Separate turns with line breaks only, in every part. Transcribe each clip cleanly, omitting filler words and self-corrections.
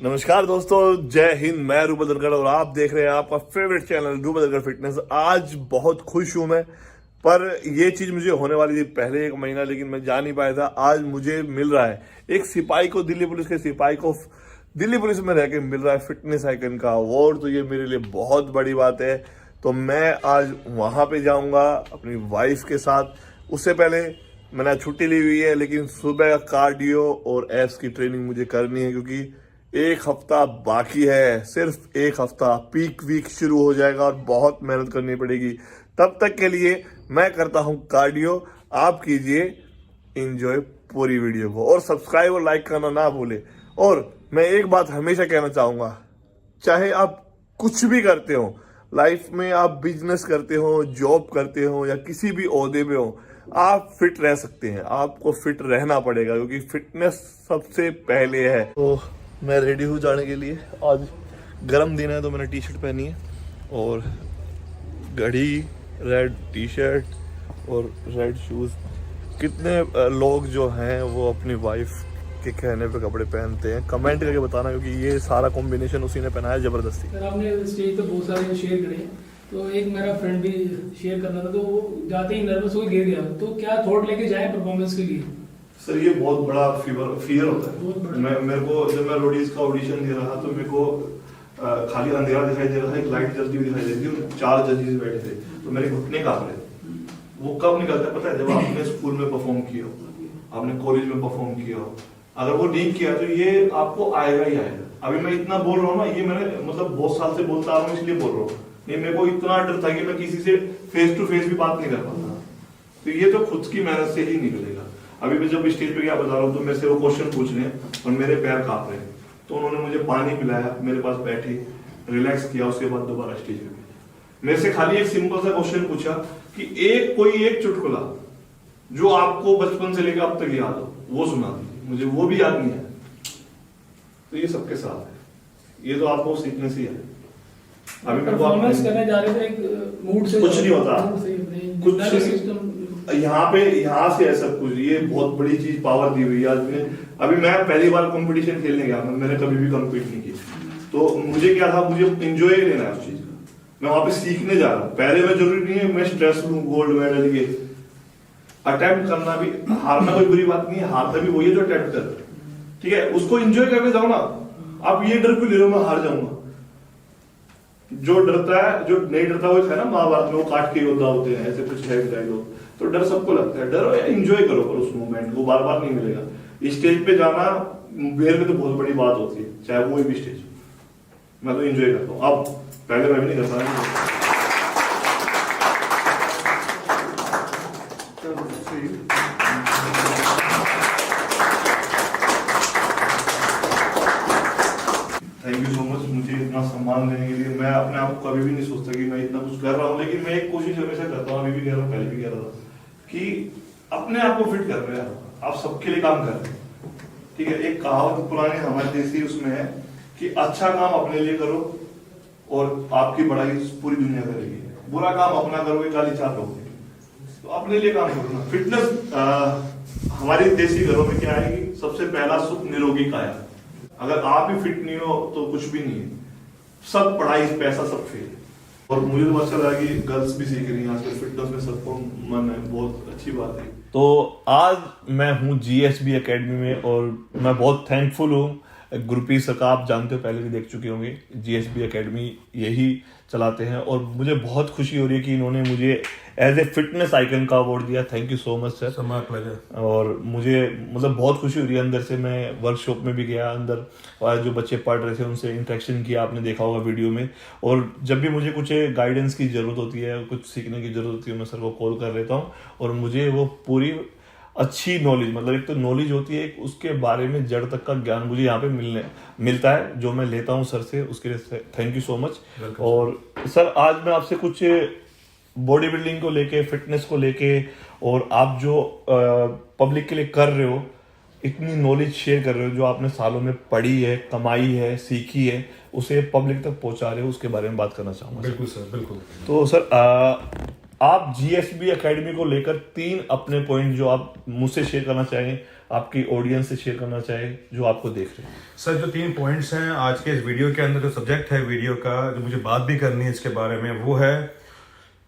नमस्कार दोस्तों, जय हिंद। मैं रूबल दरगढ़ और आप देख रहे हैं आपका favourite channel rouble Dargarh fitness. आज बहुत खुश हूं मैं, पर ये चीज मुझे होने वाली थी पहले 1 महीना, लेकिन मैं जा नहीं पाया था। आज मुझे मिल रहा है एक सिपाही को, दिल्ली पुलिस के सिपाही को दिल्ली पुलिस में रह के मिल रहा है फिटनेस आइकन का अवार्ड। तो ये मेरे लिए बहुत बड़ी बात है। तो मैं आज वहां पे जाऊंगा अपनी वाइफ के साथ। उससे पहले मैंने छुट्टी ली हुई है, लेकिन सुबह का कार्डियो और एब्स की ट्रेनिंग मुझे करनी है, क्योंकि 1 हफ्ता बाकी है। सिर्फ 1 हफ्ता, पीक वीक शुरू हो जाएगा और बहुत मेहनत करनी पड़ेगी। तब तक के लिए मैं करता हूं कार्डियो। आप कीजिए एंजॉय पूरी वीडियो को, और सब्सक्राइब और लाइक करना ना भूले। और मैं एक बात हमेशा कहना चाहूंगा, चाहे आप कुछ भी करते हो लाइफ में, आप बिजनेस करते हो, जॉब करते हो, या किसी भी ओहदे में हो, आप फिट रह सकते हैं। आपको फिट रहना पड़ेगा, क्योंकि फिटनेस सबसे पहले है। तो मैं रेडी हूँ जाने के लिए। आज गर्म दिन है तो मैंने टी शर्ट पहनी है, और घड़ी, रेड टी शर्ट और रेड शूज़। कितने लोग जो हैं वो अपनी वाइफ के कहने पे कपड़े पहनते हैं, कमेंट करके बताना, क्योंकि ये सारा कॉम्बिनेशन उसी ने पहना है ज़बरदस्ती।
सर आपने स्टेज पे बहुत सारे शेयर करे, तो एक मेरा फ्रेंड भी शेयर करना था, तो वो जाते ही नर्वस हो गिर गया। तो क्या थॉट लेके जाए परफॉर्मेंस के लिए?
सर ये बहुत बड़ा फियर होता है। मेरे को जब मैं रोडीज का ऑडिशन दे रहा, तो मेरे को खाली अंधेरा दिखाई दे रहा था, एक लाइट जलती हुई दिखाई दे रही थी, 4 जजेस बैठे थे, तो मेरे घुटने कांप रहे थे। वो कब निकलता है पता है? जब आपने स्कूल में परफॉर्म किया हो, आपने कॉलेज में परफॉर्म किया हो। अगर वो नहीं किया तो ये आपको आएगा ही आएगा। अभी मैं इतना बोल रहा हूँ ना, ये मैंने मतलब बहुत साल से बोलता आ रहा हूँ, इसलिए बोल रहा हूँ। नहीं, मेरे को इतना डर था कि मैं किसी से फेस टू फेस भी बात नहीं कर पाता। तो ये तो खुद की मेहनत से ही निकलेगा। अभी मैं जब स्टेज पे क्या बता रहा हूँ, तो मेरे से वो क्वेश्चन पूछ रहे हैं और मेरे पैर कांप रहे हैं, तो उन्होंने मुझे पानी पिलाया, मेरे पास बैठी, रिलैक्स किया, उसके बाद दोबारा स्टेज पे भेजा। मेरे से खाली एक सिंपल सा क्वेश्चन पूछा कि कोई एक चुटकुला जो आपको बचपन से लेकर अब तक याद हो, वो सुना दीजिए। मुझे वो भी याद नहीं है। तो ये सबके साथ है, ये तो आपको सीखने से ही है। अभी
परफॉर्मेंस करने जा रहे थे, एक मूड से
कुछ नहीं होता, कुछ
सिस्टम
यहाँ से है सब कुछ। ये बहुत बड़ी चीज, पावर दी हुई है आज ने। अभी मैं पहली बार कंपटीशन खेलने गया, मैंने कभी भी कम्पीट नहीं किया, तो मुझे क्या था, मुझे एंजॉय लेना है उस चीज का। मैं वहां पे सीखने जा रहा हूँ। पहले में जरूरी नहीं है मैं स्ट्रेस लूं, गोल्ड मेडल ये अटेम्प्ट करना भी, हारना कोई बुरी बात नहीं है, हारना भी वही है जो अटेम्प्ट कर, ठीक है, उसको एंजॉय करके जाओ ना। आप ये डर क्यों ले रहे हो मैं हार जाऊंगा? जो डरता है, जो नहीं डरता, वो है ना महाभारत में वो काट के योद्धा होते हैं, ऐसे कुछ है डायलॉग। तो डर सबको लगता है, डरो या एंजॉय करो पर उस मोमेंट को, बार बार नहीं मिलेगा। स्टेज पे जाना बेर में तो बहुत बड़ी बात होती है, चाहे वो भी स्टेज। मैं तो एंजॉय करता हूँ। अब पहले मैं भी नहीं करता। थैंक यू सो मच मुझे इतना सम्मान देने के लिए। मैं अपने आप को कभी भी नहीं सोचता कि मैं इतना कुछ कर रहा हूँ, लेकिन मैं एक कोशिश हमेशा करता हूँ, अभी भी कह रहा हूँ, पहले भी कह रहा था, कि अपने आप को फिट कर रहे हैं आप, सबके लिए काम कर रहे हैं, ठीक है। एक कहावत पुरानी हमारे देसी उसमें है कि अच्छा काम अपने लिए करो और आपकी बड़ाई पूरी दुनिया करेगी, बुरा काम अपना करोगे काली चार लोगे। तो अपने लिए काम करो ना। फिटनेस हमारी देसी घरों में क्या आएगी? सबसे पहला सुख निरोगी काया। अगर आप ही फिट नहीं हो तो कुछ भी नहीं है, सब पढ़ाई, पैसा सब फेल। और मुझे तो अच्छा लगा कि गर्ल्स भी सीख रही हैं आजकल फिटनेस में, सबको मन है, बहुत अच्छी बात है। तो आज मैं हूँ GSB एकेडमी में, और मैं बहुत थैंकफुल हूँ गुरप्रीत सर का। आप जानते हो, पहले भी देख चुके होंगे, GSB एकेडमी यही चलाते हैं, और मुझे बहुत खुशी हो रही है कि इन्होंने मुझे एज ए फिटनेस आइकन का अवार्ड दिया। Thank you so much sir. और मुझे मतलब बहुत खुशी हो रही है अंदर से। मैं वर्कशॉप में भी गया अंदर, और जो बच्चे पढ़ रहे थे उनसे इंटरेक्शन किया, आपने देखा होगा वीडियो में। और जब भी मुझे कुछ गाइडेंस की जरूरत होती है, कुछ सीखने की जरूरत होती है, मैं सर को कॉल कर लेता हूँ, और मुझे वो पूरी अच्छी नॉलेज, मतलब एक तो नॉलेज होती है, उसके बारे में जड़ तक का ज्ञान मुझे यहाँ पे मिलता है, जो मैं लेता हूँ सर से। उसके लिए थैंक यू सो मच। और सर आज मैं आपसे कुछ बॉडी बिल्डिंग को लेके, फिटनेस को लेके और आप जो पब्लिक के लिए कर रहे हो, इतनी नॉलेज शेयर कर रहे हो जो आपने सालों में पढ़ी है, कमाई है, सीखी है, उसे पब्लिक तक पहुंचा रहे हो, उसके बारे में बात करना चाहूँगा।
बिल्कुल सर, बिल्कुल।
तो सर आप जीएसबी एकेडमी को लेकर 3 अपने पॉइंट जो आप मुझसे शेयर करना चाहें, आपकी ऑडियंस से शेयर करना चाहें, जो आपको देख रहे हैं।
सर जो 3 पॉइंट्स हैं आज के इस वीडियो के अंदर, जो सब्जेक्ट है वीडियो का, जो मुझे बात भी करनी है इसके बारे में, वो है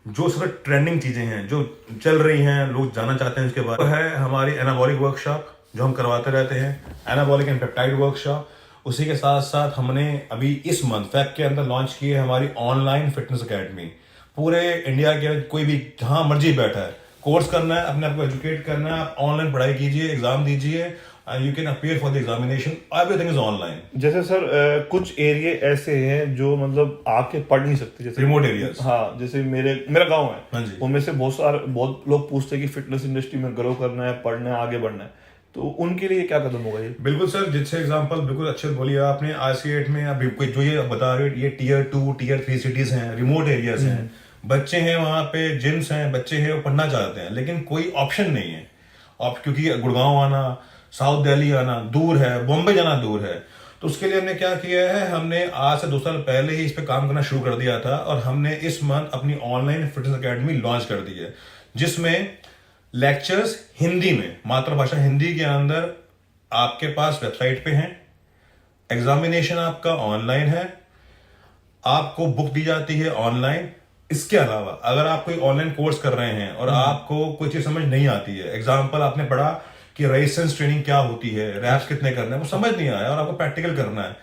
जो सर ट्रेंडिंग चीजें हैं जो चल रही हैं, लोग जानना चाहते हैं उसके बारे में, वो है हमारी एनाबॉलिक वर्कशॉप जो हम करवाते रहते हैं, एनाबॉलिक एंड पेप्टाइड वर्कशॉप। उसी के साथ साथ हमने अभी इस मंथ फेब के अंदर लॉन्च की है हमारी ऑनलाइन फिटनेस एकेडमी। पूरे इंडिया के कोई भी जहां मर्जी बैठा है, कोर्स करना है, अपने आप को एजुकेट करना है, आप ऑनलाइन पढ़ाई कीजिए, एग्जाम दीजिए, you can appear for the examination, everything is online.
जैसे सर कुछ एरिया ऐसे हैं जो मतलब आके पढ़ नहीं सकते, जैसे
रिमोट एरियाज।
हाँ, जैसे मेरा गांव है,
हाँ जी।
उनमें से बहुत लोग पूछते हैं कि फिटनेस इंडस्ट्री में ग्रो करना है, पढ़ना है, आगे बढ़ना है, तो उनके लिए क्या कदम होगा ये?
बिल्कुल सर, जिससे एग्जांपल बिल्कुल अच्छे बोलिए आपने। आज की डेट में अभी कोई जो ये बता रहे हो, ये टियर 2 टियर 3 सिटीज हैं, रिमोट एरियाज हैं, बच्चे हैं वहां पे, जिम्स हैं, बच्चे हैं वो पढ़ना चाहते हैं, लेकिन कोई ऑप्शन नहीं है। अब क्योंकि गुड़गांव आना, साउथ दिल्ली आना दूर है, बॉम्बे जाना दूर है, तो उसके लिए हमने क्या किया है, हमने आज से 2 साल पहले ही इस पे काम करना शुरू कर दिया था और हमने इस मंथ अपनी ऑनलाइन फिटनेस एकेडमी लॉन्च कर दी है, जिसमें लेक्चर्स हिंदी में, मातृभाषा हिंदी के अंदर आपके पास वेबसाइट पे हैं, एग्जामिनेशन आपका ऑनलाइन है, आपको बुक दी जाती है ऑनलाइन। इसके अलावा अगर आप कोई ऑनलाइन कोर्स कर रहे हैं और आपको कोई चीज समझ नहीं आती है, एग्जाम्पल आपने पढ़ा कि रेजिस्टेंस ट्रेनिंग क्या होती है, रैप्स कितने करने हैं, वो समझ नहीं आया और आपको प्रैक्टिकल करना है,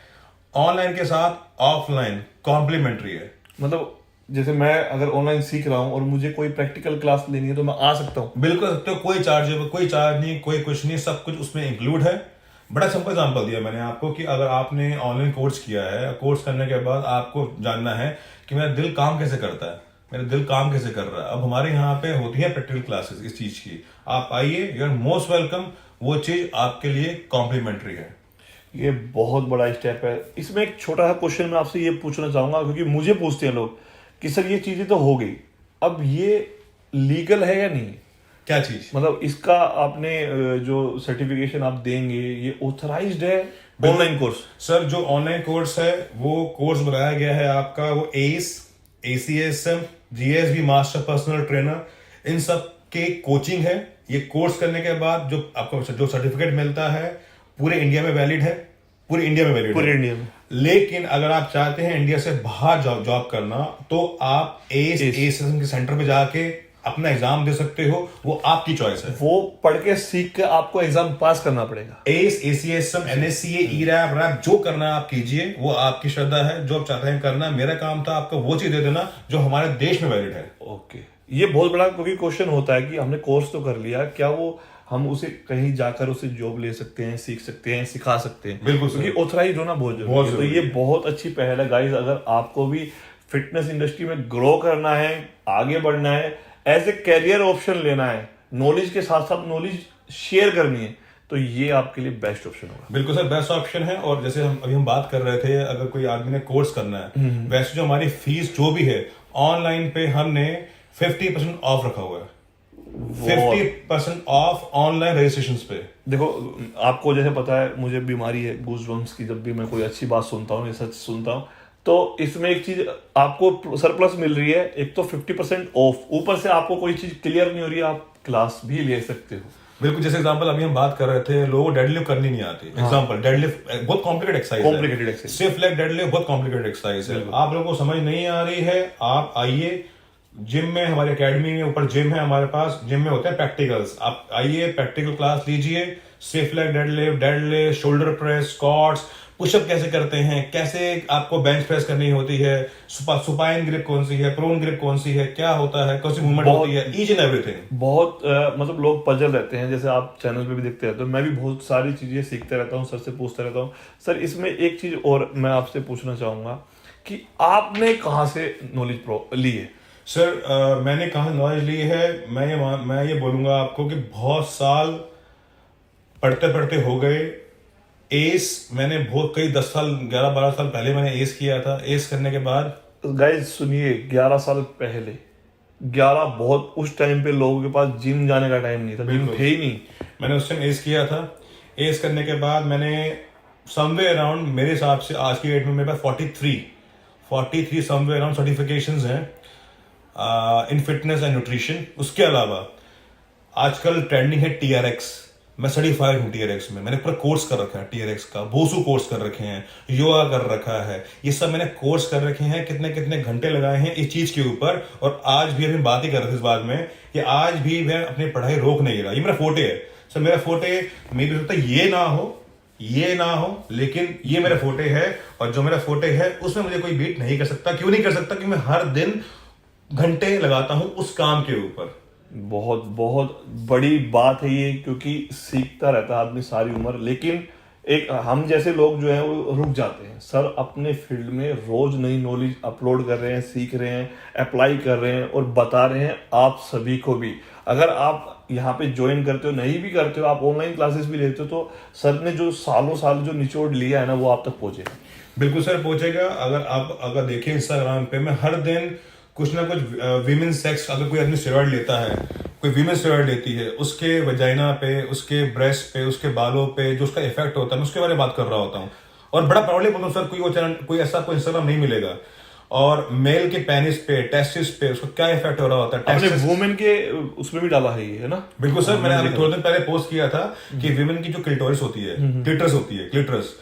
ऑनलाइन के साथ ऑफलाइन कॉम्प्लीमेंट्री है।
मतलब जैसे मैं अगर ऑनलाइन सीख रहा हूँ और मुझे कोई प्रैक्टिकल क्लास लेनी है तो मैं आ सकता हूँ?
बिल्कुल सकते हो, कोई चार्ज नहीं, कोई कुछ नहीं, सब कुछ उसमें इंक्लूड है। बड़ा सिंपल एग्जांपल दिया मैंने आपको कि अगर आपने ऑनलाइन कोर्स किया है, कोर्स करने के बाद आपको जानना है कि मेरा दिल काम कैसे करता है, मेरा दिल काम कैसे कर रहा है, अब हमारे यहाँ पे होती है प्रैक्टिकल क्लासेस इस चीज की, आप आइए, यू आर मोस्ट वेलकम। वो चीज आपके लिए कॉम्प्लीमेंट्री है।
ये बहुत बड़ा स्टेप है। इसमें एक छोटा सा क्वेश्चन मैं आपसे ये पूछना चाहूंगा, क्योंकि मुझे पूछते हैं लोग कि सर ये चीजें तो हो गई, अब ये लीगल है या नहीं?
क्या चीज?
मतलब इसका आपने जो सर्टिफिकेशन आप देंगे, ये ऑथराइज्ड है ऑनलाइन कोर्स?
सर जो ऑनलाइन कोर्स है वो कोर्स बनाया गया है आपका, वो ACE, ACSM, GSB master personal trainer, इन सब के कोचिंग है। ये कोर्स करने के बाद जो आपको जो सर्टिफिकेट मिलता है पूरे इंडिया में वैलिड है, पूरे इंडिया में। लेकिन अगर आप चाहते हैं इंडिया से बाहर जॉब करना, तो आप ACSM के सेंटर पे जाके अपना एग्जाम दे सकते हो, वो आपकी चॉइस है।
वो पढ़ के सीख के आपको एग्जाम पास करना पड़ेगा।
ACSM, NSCA, ERAP, RAP जो करना है आप कीजिए, वो आपकी श्रद्धा है, जो आप चाहते हैं करना। मेरा काम था आपको वो चीज दे देना जो हमारे देश में वैलिड है।
ओके, ये बहुत बड़ा क्योंकि क्वेश्चन होता है कि हमने कोर्स तो कर लिया, क्या वो हम उसे कहीं जाकर उसे जॉब ले सकते हैं, सीख सकते हैं, सिखा सकते हैं?
बिल्कुल,
क्योंकि ऑथराइज होना बहुत जरूरी है। तो ये बहुत अच्छी पहल है गाइस। अगर आपको भी फिटनेस इंडस्ट्री में ग्रो करना है, आगे बढ़ना है, एज ए कैरियर ऑप्शन लेना है, नॉलेज के साथ साथ नॉलेज शेयर करनी है, तो ये आपके लिए बेस्ट ऑप्शन होगा।
बिल्कुल सर, बेस्ट ऑप्शन है। और जैसे हम बात कर रहे थे, अगर कोई आदमी ने कोर्स करना है, वैसे जो हमारी फीस जो भी है ऑनलाइन पे हमने 50% ऑफ रखा हुआ है, 50% ऑफ ऑनलाइन रजिस्ट्रेशन पे।
देखो, आपको जैसे पता है मुझे बीमारी है गूज़बम्प्स की, जब भी मैं कोई अच्छी बात सुनता हूँ, सच सुनता हूँ, तो इसमें एक चीज आपको सरप्लस मिल रही है, एक तो 50% ऑफ, ऊपर से आपको कोई चीज क्लियर नहीं हो रही है, आप क्लास भी ले सकते हो।
बिल्कुल, जैसे एग्जांपल अभी हम बात कर रहे थे, लोगों को डेडलिफ्ट करनी नहीं आती। एग्जांपल, डेडलिफ्ट बहुत कॉम्प्लिकेटेड एक्सरसाइज है, स्टिफ लेग डेडलिफ्ट बहुत कॉम्प्लिकेटेड एक्सरसाइज है। आप लोगों को समझ नहीं आ रही है, आप आइए जिम में, हमारी एकेडमी में ऊपर जिम है हमारे पास, जिम में होते हैं प्रैक्टिकल्स, आप आइए प्रैक्टिकल क्लास लीजिए। Stiff leg deadlift, shoulder press, squats, pushup कैसे करते हैं, कैसे आपको बेंच प्रेस करनी होती है, सुपाइन ग्रिप कौन सी है, प्रोन ग्रिप कौन सी है, क्या होता है, कौन सी मूवमेंट होती है, ईच एंड एवरीथिंग।
बहुत मतलब लोग पजल रहते हैं, जैसे आप चैनल पे भी देखते रहते हो, मैं भी बहुत सारी चीजें सीखते रहता हूँ, सर से पूछता रहता हूँ। सर इसमें एक चीज और मैं आपसे पूछना चाहूंगा कि आपने कहाँ से नॉलेज ली है?
सर मैंने कहाँ नॉलेज ली है, मैं ये बोलूंगा आपको कि बहुत साल पढ़ते पढ़ते हो गए। एस मैंने बहुत कई 10 साल 11-12 साल पहले मैंने एस किया था। एस करने के बाद
गाइस सुनिए, 11 साल पहले 11 बहुत, उस टाइम पे लोगों के पास जिम जाने का टाइम नहीं था, जिम
बिल्कुल।
थे ही नहीं।
मैंने उस टाइम एज किया था। एज करने के बाद मैंने समवे अराउंड, मेरे हिसाब से आज की डेट में मेरे पास 43 समवे अराउंड सर्टिफिकेशंस हैं इन फिटनेस एंड न्यूट्रिशन। उसके अलावा आजकल ट्रेंडिंग है TRX। मैं सर्टिफाइड हूँ TRX में। मैंने पूरा कोर्स कर रखा है TRX का, बोसू कोर्स कर रखे हैं, योगा कर रखा है, ये सब मैंने कोर्स कर रखे हैं। कितने कितने घंटे लगाए हैं इस चीज के ऊपर। और आज भी अभी बात ही कर रहे थे इस बात में कि आज भी मैं अपनी पढ़ाई रोक नहीं रहा। ये मेरा फोटे है सर, मेरा फोटे मे भी सकता है ये ना हो, लेकिन ये मेरा फोटे है। और जो मेरा फोटे है उसमें मुझे कोई बीट नहीं कर सकता। क्यों नहीं कर सकता? कि मैं हर दिन घंटे लगाता हूं उस काम के ऊपर।
बहुत बहुत बड़ी बात है ये, क्योंकि सीखता रहता है आदमी सारी उम्र। लेकिन एक हम जैसे लोग जो है वो रुक जाते हैं। सर अपने फील्ड में रोज नई नॉलेज अपलोड कर रहे हैं, सीख रहे हैं, अप्लाई कर रहे हैं और बता रहे हैं आप सभी को भी। अगर आप यहाँ पे ज्वाइन करते हो, नहीं भी करते हो, आप ऑनलाइन क्लासेस भी लेते हो, तो सर ने जो सालों साल जो निचोड़ लिया है ना, वो आप तक पहुंचेगा।
बिल्कुल सर पहुंचेगा। अगर देखें इंस्टाग्राम पे, मैं हर दिन कुछ ना कुछ वीमेन सेक्स, अगर कोई आदमी स्टेरॉइड लेता है, कोई वीमेन स्टेरॉइड लेती है, उसके वजाइना पे, उसके ब्रेस्ट पे, उसके बालों पे जो उसका इफेक्ट होता है, मैं उसके बारे में बात कर रहा होता हूँ। और बड़ा प्राउडली बोलता हूँ सर, कोई वो चैनल, कोई ऐसा कोई इंस्टाग्राम नहीं मिलेगा। और मेल के पेनिस पे, टेस्टिस पे उसका क्या इफेक्ट हो रहा होता है।
आपने
testis-
वुमेन के उसमें भी डाला है ये, है ना?
बिल्कुल सर, मैंने अभी थोड़े दिन पहले पोस्ट किया था कि विमेन की जो क्लिटोरिस होती है, क्लिटरस होती है, क्लिटरस,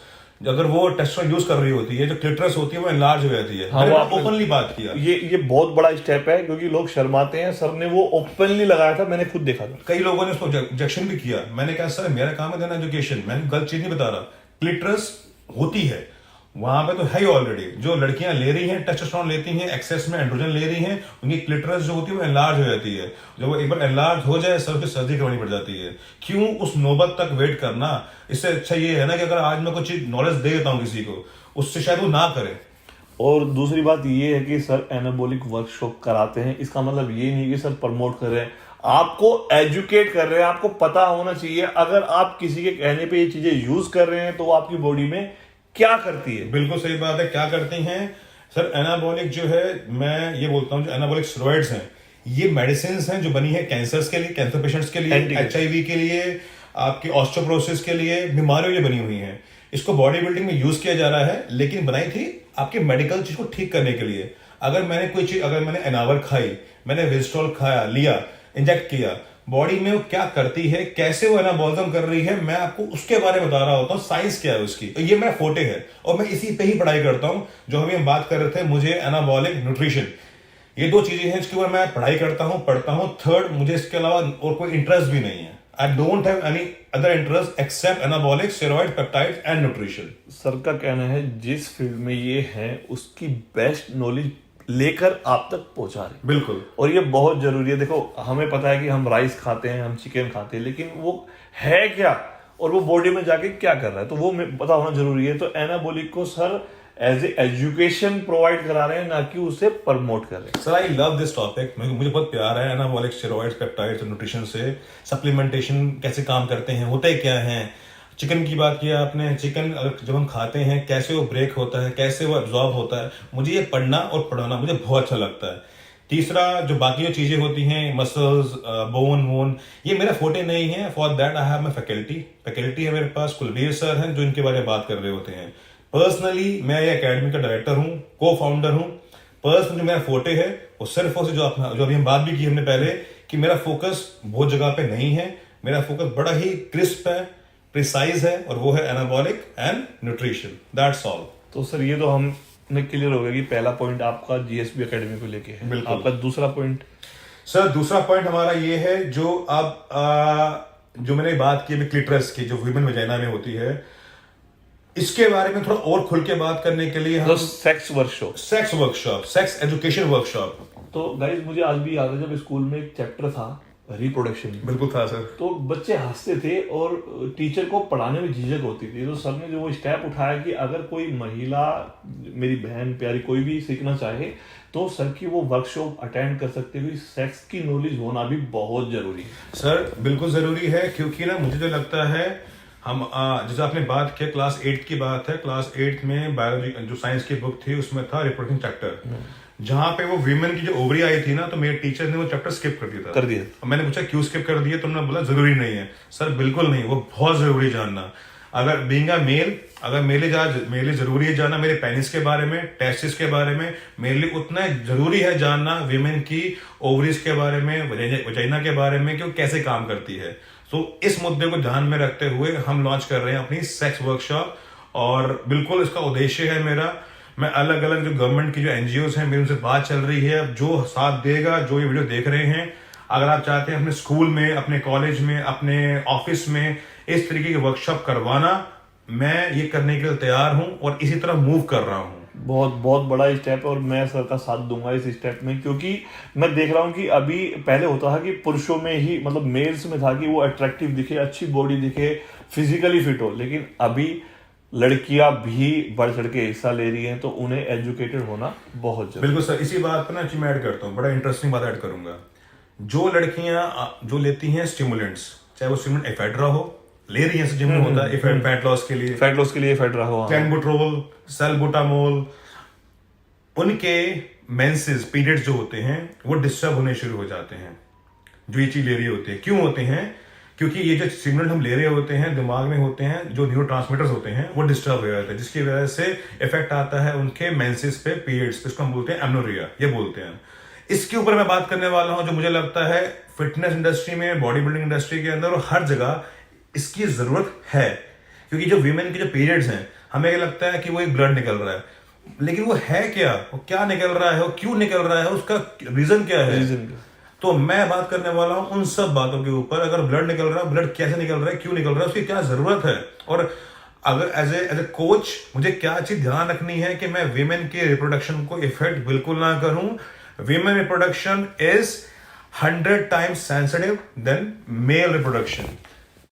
अगर वो टेस्टोस्टेरोन यूज कर रही होती है, जो क्लिटरस होती है वो एनलार्ज हो जाती है।
हाँ,
मैंने
वो आपने-
ओपनली बात किया।
ये बहुत बड़ा स्टेप है, क्योंकि लोग शर्माते हैं। सर ने वो ओपनली लगाया था, मैंने खुद देखा था।
कई लोगों ने उसको ऑब्जेक्शन भी किया। मैंने कहा सर मेरा काम है देना एजुकेशन, मैं गलत चीज नहीं बता रहा। क्लिटरस होती है वहां पे तो है ही ऑलरेडी। जो लड़कियां ले रही हैं टेस्टोस्टेरोन लेती हैं, एक्सेस में एंड्रोजन ले रही हैं, उनकी क्लिटरस जो होती है वो एनलार्ज हो जाती है। जब वो एक बार एनलार्ज हो जाए सर, फिर सर्जरी करवानी पड़ जाती है। क्यों उस नौबत तक वेट करना? इससे अच्छा ये है ना कि अगर आज मैं कुछ नॉलेज दे देता हूँ किसी को, उससे शायद वो ना करे।
और दूसरी बात ये है कि सर एनाबॉलिक वर्कशॉप कराते हैं, इसका मतलब ये नहीं कि सर प्रमोट कर रहे हैं, आपको एजुकेट कर रहे हैं। आपको पता होना चाहिए, अगर आप किसी के कहने पे ये चीजें यूज कर रहे हैं तो वो आपकी बॉडी में क्या करती है।
बिल्कुल सही बात है, क्या करती हैं सर। एनाबॉलिक जो है, मैं ये बोलता हूँ, जो एनाबॉलिक स्टेरॉइड्स हैं, ये मेडिसिन हैं जो बनी है कैंसर्स के लिए, कैंसर पेशेंट्स के लिए, HIV के लिए, आपकी ऑस्टियोपोरोसिस के लिए, बीमारियों के लिए बनी हुई हैं। इसको बॉडी बिल्डिंग में यूज किया जा रहा है, लेकिन बनाई थी आपकी मेडिकल चीज को ठीक करने के लिए। अगर मैंने एनावर खाई, मैंने विस्ट्रॉल खाया, लिया, इंजेक्ट किया, बॉडी में वो क्या करती है, कैसे वो एनाबॉलिज्म कर रही है, मैं आपको उसके बारे में बता रहा होता हूँ, साइंस क्या है उसकी। तो ये मेरा फोटे है और मैं इसी पे ही पढ़ाई करता हूँ। जो अभी हम बात कर रहे थे, मुझे एनाबॉलिक न्यूट्रिशन, ये 2 चीजें हैं जिसके ऊपर मैं पढ़ाई करता हूँ, पढ़ता हूँ। थर्ड, मुझे इसके अलावा और कोई इंटरेस्ट भी नहीं है। I don't have any other interest except anabolic, steroid, peptides and nutrition.
Sir का कहना है जिस फील्ड में ये है उसकी बेस्ट नॉलेज लेकर आप तक पहुंचा रहे।
बिल्कुल।
और ये बहुत जरूरी है। देखो, हमें पता है कि हम राइस खाते हैं, हम चिकन खाते हैं, लेकिन वो है क्या और वो बॉडी में जाके क्या कर रहा है, तो वो पता होना जरूरी है। तो एनाबॉलिक को sir as a education provide करा रहे हैं, ना कि उसे प्रमोट कर रहे हैं।
Sir I love this topic, मुझे बहुत प्यार है एनाबॉलिक, स्टेरॉइड्स, पेप्टाइड्स और न्यूट्रिशन से। सप्लीमेंटेशन कैसे काम करते हैं, होते क्या हैं। चिकन की बात किया आपने, चिकन जब हम खाते हैं कैसे वो ब्रेक होता है, कैसे वो एब्जॉर्ब होता है, मुझे ये पढ़ना और पढ़ाना मुझे बहुत अच्छा लगता है। तीसरा, जो बाकी जो चीजें होती हैं, मसल्स, बोन वोन, ये मेरा फोटे नहीं है। For that I have my faculty है मेरे पास, कुलबीर सर हैं जो इनके बारे में बात कर रहे होते हैं। पर्सनली मैं ये एकेडमी का डायरेक्टर हूँ, को फाउंडर हूँ। पर्सनली मेरा फोटे है वो सिर्फ और जो अभी हम बात भी की हमने पहले, कि मेरा फोकस बहुत जगह पे नहीं है। मेरा फोकस बड़ा ही क्रिस्प है, प्रिसाइज है, और वो है anabolic and nutrition. That's all.
तो सर ये तो हमने क्लियर हो गया कि पहला पॉइंट आपका GSB एकेडमी को लेके है।
बिल्कुल।
आपका दूसरा पॉइंट?
सर दूसरा पॉइंट हमारा ये है, जो अब जो मैंने बात की अभी क्लिटरस की, जो वुमेन वजाइना में होती है, इसके बारे में थोड़ा और खुल के बात करने के लिए हम
sex workshop,
sex education workshop.
तो गाइस मुझे आज भी याद है जब स्कूल में एक चैप्टर था रिप्रोडक्शन।
बिल्कुल था सर।
तो बच्चे हंसते थे और टीचर को पढ़ाने में झिझक होती थी। तो सर ने जो वो स्टेप उठाया कि अगर कोई महिला, मेरी बहन प्यारी, कोई भी सीखना चाहे तो सर की वो वर्कशॉप अटेंड कर सकते हुए सेक्स की नॉलेज होना भी बहुत जरूरी है।
सर बिल्कुल जरूरी है, क्योंकि ना मुझे जो लगता है हम जैसे आपने बात किया क्लास 8 की बात है, क्लास 8 में बायोलॉजी जो साइंस की बुक थी उसमें था रिप्रोडक्शन चैप्टर, जहाँ पे वो वीमेन की जो ओवरी आई थी ना, तो मेरे टीचर ने वो चैप्टर स्किप कर दिया था।
कर दिया।
और मैंने पूछा क्यों स्किप कर दिया, तुमने बोला जरूरी नहीं है। सर बिल्कुल नहीं, वो बहुत जरूरी जानना। अगर बीइंग अ मेल, अगर मेरे लिए जरूरी है जानना मेरे पेनिस के बारे में, टेस्टिस के बारे में, मेरे लिए उतना जरूरी है जानना वीमेन की ओवरीज के बारे में, वजाइना के बारे में, कि वो कैसे काम करती है। तो इस मुद्दे को ध्यान में रखते हुए हम लॉन्च कर रहे हैं अपनी सेक्स वर्कशॉप, और बिल्कुल इसका उद्देश्य है मेरा, मैं अलग अलग जो गवर्नमेंट की जो एनजीओज हैं मेरी उनसे बात चल रही है, जो साथ देगा, जो ये वीडियो देख रहे हैं, अगर आप चाहते हैं अपने स्कूल में, अपने कॉलेज में, अपने ऑफिस में इस तरीके की वर्कशॉप करवाना, मैं ये करने के लिए तैयार हूं और इसी तरह मूव कर रहा हूं।
बहुत बहुत बड़ा स्टेप है और मैं सर का साथ दूंगा इस स्टेप में, क्योंकि मैं देख रहा हूँ कि अभी पहले होता था कि पुरुषों में ही, मतलब मेल्स में था कि वो अट्रैक्टिव दिखे, अच्छी बॉडी दिखे, फिजिकली फिट हो, लेकिन अभी लड़कियां भी बढ़ चढ़ के हिस्सा ले रही हैं, तो उन्हें एजुकेटेड होना बहुत जरूरी।
बिल्कुल सर, इसी बात पर ना मैं ऐड करता हूँ, बड़ा इंटरेस्टिंग बात ऐड करूंगा। जो लड़कियां जो लेती हैं स्टिमुलेंट्स, चाहे वो स्टिमुलेंट एफेड्रा हो, ले रही हैं, जिम में होता है फैट लॉस के लिए,
फेडरा हो,
क्लेनबुटरोल, सैल्बुटामोल, उनके मेंसेस पीरियड्स जो होते हैं वो डिस्टर्ब होने शुरू हो जाते हैं, जो ये चीज ले रही होती है। क्यों होते हैं? क्योंकि ये जो स्टिमुलेंट हम ले रहे होते हैं, दिमाग में होते हैं जो न्यूरोट्रांसमीटर्स होते हैं, वो डिस्टर्ब हो जाते हैं, जिसकी वजह से इफेक्ट आता है उनके मेंसेस पे, पीरियड्स पे, इसको हम बोलते हैं एमनोरिया, ये बोलते हैं। इसके ऊपर मैं बात करने वाला हूं, जो मुझे लगता है फिटनेस इंडस्ट्री में, बॉडी बिल्डिंग इंडस्ट्री के अंदर और हर जगह इसकी जरूरत है। क्योंकि जो वीमेन के जो पीरियड्स हैं, हमें ये लगता है कि वो एक ब्लड निकल रहा है, लेकिन वो है क्या, वो क्या निकल रहा है, वो क्यों निकल रहा है, उसका रीजन क्या है। तो मैं बात करने वाला हूं उन सब बातों के ऊपर। अगर ब्लड निकल रहा है, ब्लड कैसे निकल रहा है, क्यों निकल रहा है, उसकी क्या जरूरत है, और अगर एज ए कोच मुझे क्या चीज ध्यान रखनी है कि मैं वीमेन के रिप्रोडक्शन को इफेक्ट बिल्कुल ना करूं। Women reproduction is 100 times sensitive than male reproduction.